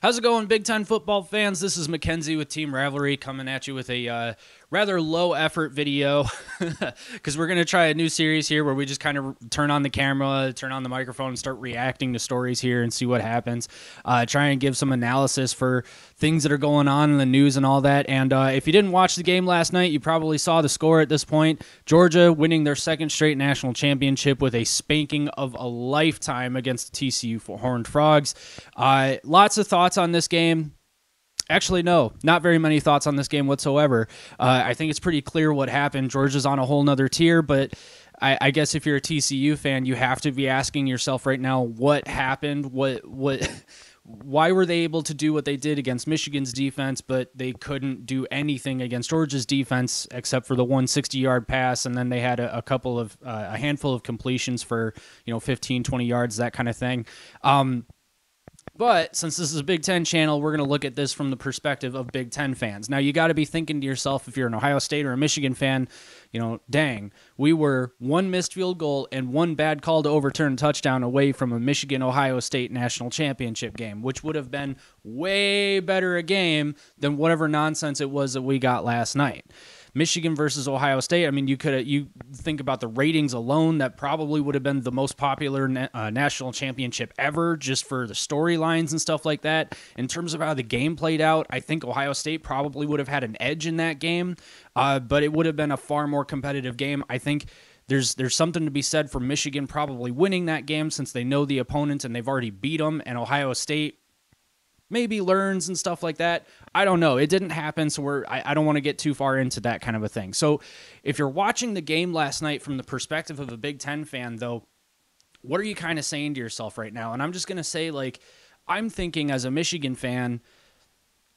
How's it going, Big Ten football fans? This is Mackenzie with Team Ravelry coming at you with a rather low-effort video because we're going to try a new series here where we just kind of turn on the camera, turn on the microphone, and start reacting to stories here and see what happens. Try and give some analysis for things that are going on in the news and all that. And if you didn't watch the game last night, you probably saw the score at this point. Georgia winning their second straight national championship with a spanking of a lifetime against the TCU Horned Frogs. Lots of thoughts on this game. Actually, no, not very many thoughts on this game whatsoever. I think it's pretty clear what happened. Georgia's on a whole nother tier, but I guess if you're a TCU fan, you have to be asking yourself right now, what happened? Why were they able to do what they did against Michigan's defense, but they couldn't do anything against Georgia's defense except for the 160-yard pass, and then they had a handful of completions for 15, 20 yards, that kind of thing. But since this is a Big Ten channel, we're going to look at this from the perspective of Big Ten fans. Now, you got to be thinking to yourself, if you're an Ohio State or a Michigan fan, dang, we were one missed field goal and one bad call to overturn a touchdown away from a Michigan-Ohio State national championship game, which would have been way better a game than whatever nonsense it was that we got last night. Michigan versus Ohio State, I mean, you think about the ratings alone, that probably would have been the most popular national championship ever, just for the storylines and stuff like that. In terms of how the game played out, I think Ohio State probably would have had an edge in that game, but it would have been a far more competitive game. I think there's something to be said for Michigan probably winning that game since they know the opponent and they've already beat them, and Ohio State maybe learns and stuff like that. I don't know. It didn't happen, so I don't want to get too far into that kind of a thing. So if you're watching the game last night from the perspective of a Big Ten fan, though, what are you kind of saying to yourself right now? And I'm just going to say, I'm thinking as a Michigan fan,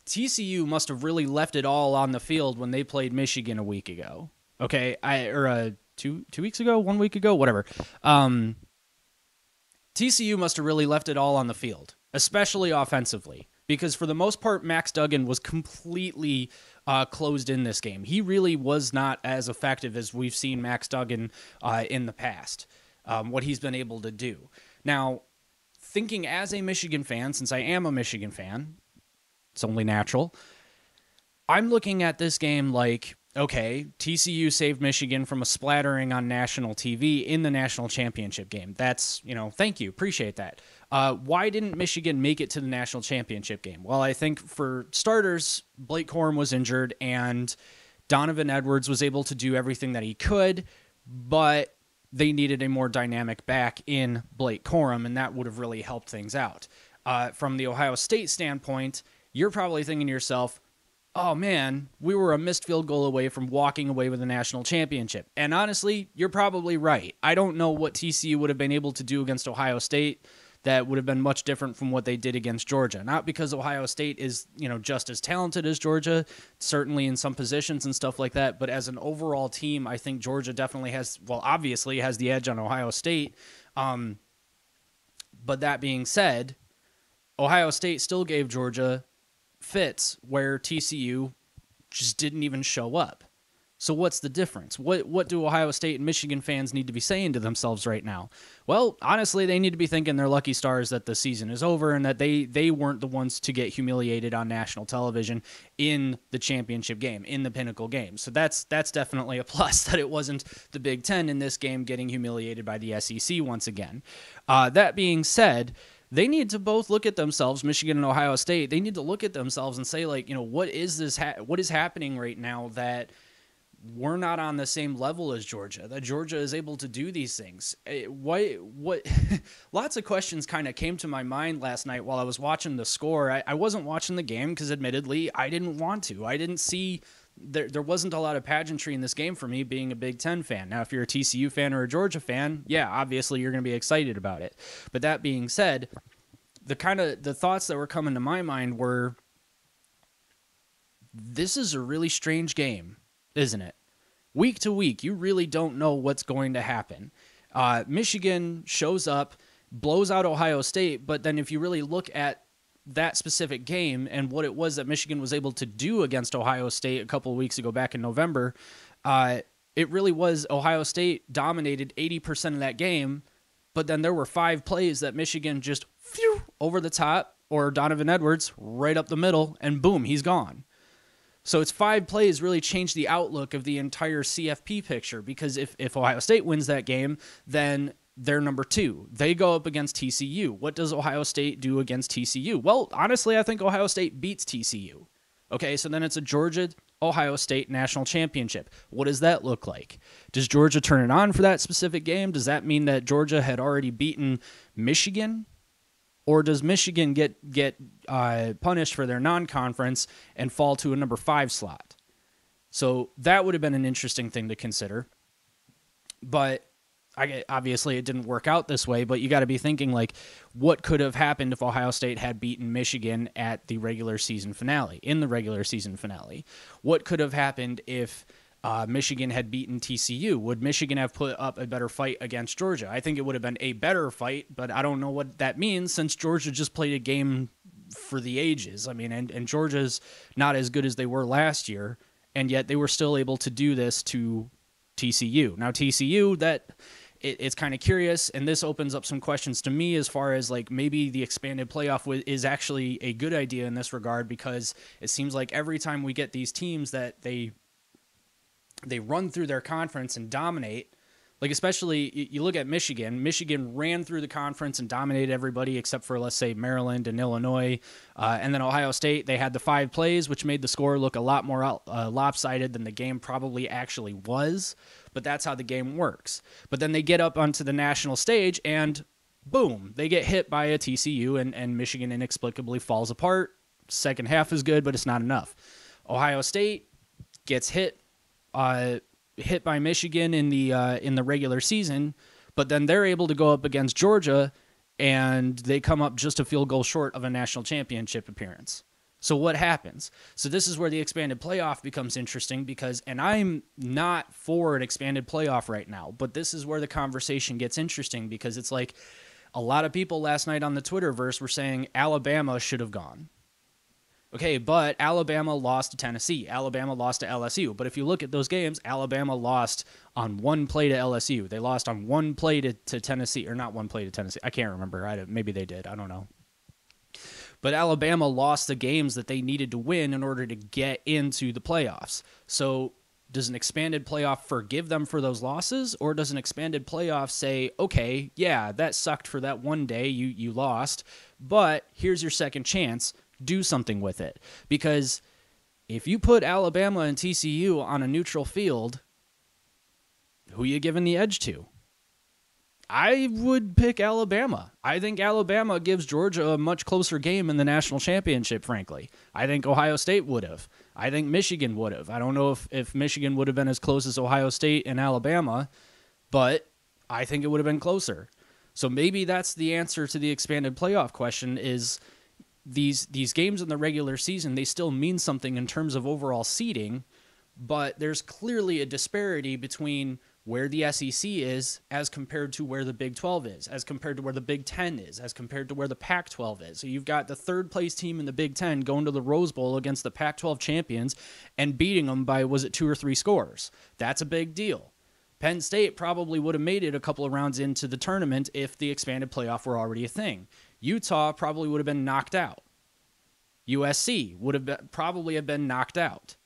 TCU must have really left it all on the field when they played Michigan a week ago. Okay, two weeks ago, 1 week ago, whatever. TCU must have really left it all on the field, especially offensively, because for the most part, Max Duggan was completely closed in this game. He really was not as effective as we've seen Max Duggan in the past, what he's been able to do. Now, thinking as a Michigan fan, since I am a Michigan fan, it's only natural, I'm looking at this game like, okay, TCU saved Michigan from a splattering on national TV in the national championship game. That's, thank you. Appreciate that. Why didn't Michigan make it to the national championship game? Well, I think for starters, Blake Corum was injured and Donovan Edwards was able to do everything that he could, but they needed a more dynamic back in Blake Corum, and that would have really helped things out. From the Ohio State standpoint, you're probably thinking to yourself, oh man, we were a missed field goal away from walking away with a national championship. And honestly, you're probably right. I don't know what TCU would have been able to do against Ohio State that would have been much different from what they did against Georgia. Not because Ohio State is, just as talented as Georgia, certainly in some positions and stuff like that, but as an overall team, I think Georgia definitely obviously has the edge on Ohio State. But that being said, Ohio State still gave Georgia fits where TCU just didn't even show up. So what's the difference? What do Ohio State and Michigan fans need to be saying to themselves right now? Well, honestly, they need to be thinking they're lucky stars that the season is over and that they weren't the ones to get humiliated on national television in the championship game, in the pinnacle game. So that's definitely a plus that it wasn't the Big Ten in this game getting humiliated by the SEC once again. That being said, they need to both look at themselves, Michigan and Ohio State. They need to look at themselves and say, what is this? What is happening right now that we're not on the same level as Georgia? That Georgia is able to do these things. What? Lots of questions kind of came to my mind last night while I was watching the score. I wasn't watching the game because, admittedly, I didn't want to. I didn't see. There wasn't a lot of pageantry in this game for me being a Big Ten fan. Now, if you're a TCU fan or a Georgia fan, yeah, obviously you're going to be excited about it. But that being said, the thoughts that were coming to my mind were, this is a really strange game, isn't it? Week to week, you really don't know what's going to happen. Michigan shows up, blows out Ohio State, but then if you really look at that specific game and what it was that Michigan was able to do against Ohio State a couple of weeks ago back in November, it really was Ohio State dominated 80% of that game, but then there were 5 plays that Michigan just over the top or Donovan Edwards right up the middle, and boom, he's gone. So it's 5 plays really changed the outlook of the entire CFP picture, because if Ohio State wins that game, then they're number 2. They go up against TCU. What does Ohio State do against TCU? Well, honestly, I think Ohio State beats TCU. Okay, so then it's a Georgia-Ohio State national championship. What does that look like? Does Georgia turn it on for that specific game? Does that mean that Georgia had already beaten Michigan? Or does Michigan get punished for their non-conference and fall to a number 5 slot? So that would have been an interesting thing to consider. But obviously it didn't work out this way, but you got to be thinking, like, what could have happened if Ohio State had beaten Michigan at the regular season finale, in the regular season finale? What could have happened if Michigan had beaten TCU? Would Michigan have put up a better fight against Georgia? I think it would have been a better fight, but I don't know what that means, since Georgia just played a game for the ages. I mean, and Georgia's not as good as they were last year, and yet they were still able to do this to TCU. Now, TCU, it's kind of curious, and this opens up some questions to me as far as, like, maybe the expanded playoff is actually a good idea in this regard, because it seems like every time we get these teams that they run through their conference and dominate, like, especially you look at Michigan. Michigan ran through the conference and dominated everybody except for, let's say, Maryland and Illinois. And then Ohio State, they had the 5 plays, which made the score look a lot more lopsided than the game probably actually was. But that's how the game works. But then they get up onto the national stage and boom, they get hit by a TCU, and Michigan inexplicably falls apart. Second half is good, but it's not enough. Ohio State gets hit by Michigan in the regular season, but then they're able to go up against Georgia, and they come up just a field goal short of a national championship appearance. So what happens? So this is where the expanded playoff becomes interesting, because, and I'm not for an expanded playoff right now, but this is where the conversation gets interesting, because it's like a lot of people last night on the Twitterverse were saying Alabama should have gone. Okay, but Alabama lost to Tennessee. Alabama lost to LSU. But if you look at those games, Alabama lost on 1 play to LSU. They lost on 1 play to Tennessee, or not 1 play to Tennessee. I can't remember. Maybe they did. I don't know. But Alabama lost the games that they needed to win in order to get into the playoffs. So does an expanded playoff forgive them for those losses, or does an expanded playoff say, okay, yeah, that sucked for that one day you lost, but here's your second chance. Do something with it? Because if you put Alabama and TCU on a neutral field, who are you giving the edge to? I would pick Alabama. I think Alabama gives Georgia a much closer game in the national championship, frankly. I think Ohio State would have. I think Michigan would have. I don't know if Michigan would have been as close as Ohio State and Alabama, but I think it would have been closer. So maybe that's the answer to the expanded playoff question, is these games in the regular season, they still mean something in terms of overall seeding, but there's clearly a disparity between where the SEC is as compared to where the Big 12 is, as compared to where the Big 10 is, as compared to where the Pac-12 is. So you've got the 3rd place team in the Big 10 going to the Rose Bowl against the Pac-12 champions and beating them by, was it 2 or 3 scores? That's a big deal. Penn State probably would have made it a couple of rounds into the tournament if the expanded playoff were already a thing. Utah probably would have been knocked out. USC would have probably have been knocked out.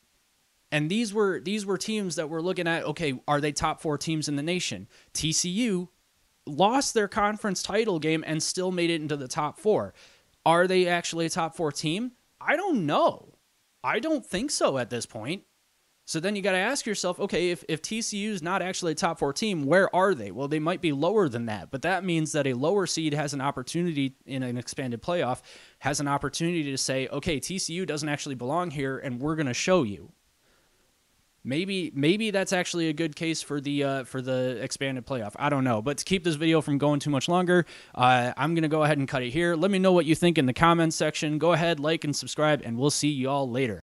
And these were teams that we're looking at, okay, are they top 4 teams in the nation? TCU lost their conference title game and still made it into the top 4. Are they actually a top 4 team? I don't know. I don't think so at this point. So then you got to ask yourself, okay, if TCU is not actually a top 4 team, where are they? Well, they might be lower than that, but that means that a lower seed has an opportunity in an expanded playoff, has an opportunity to say, okay, TCU doesn't actually belong here, and we're going to show you. Maybe that's actually a good case for the expanded playoff. I don't know. But to keep this video from going too much longer, I'm going to go ahead and cut it here. Let me know what you think in the comments section. Go ahead, like and subscribe, and we'll see you all later.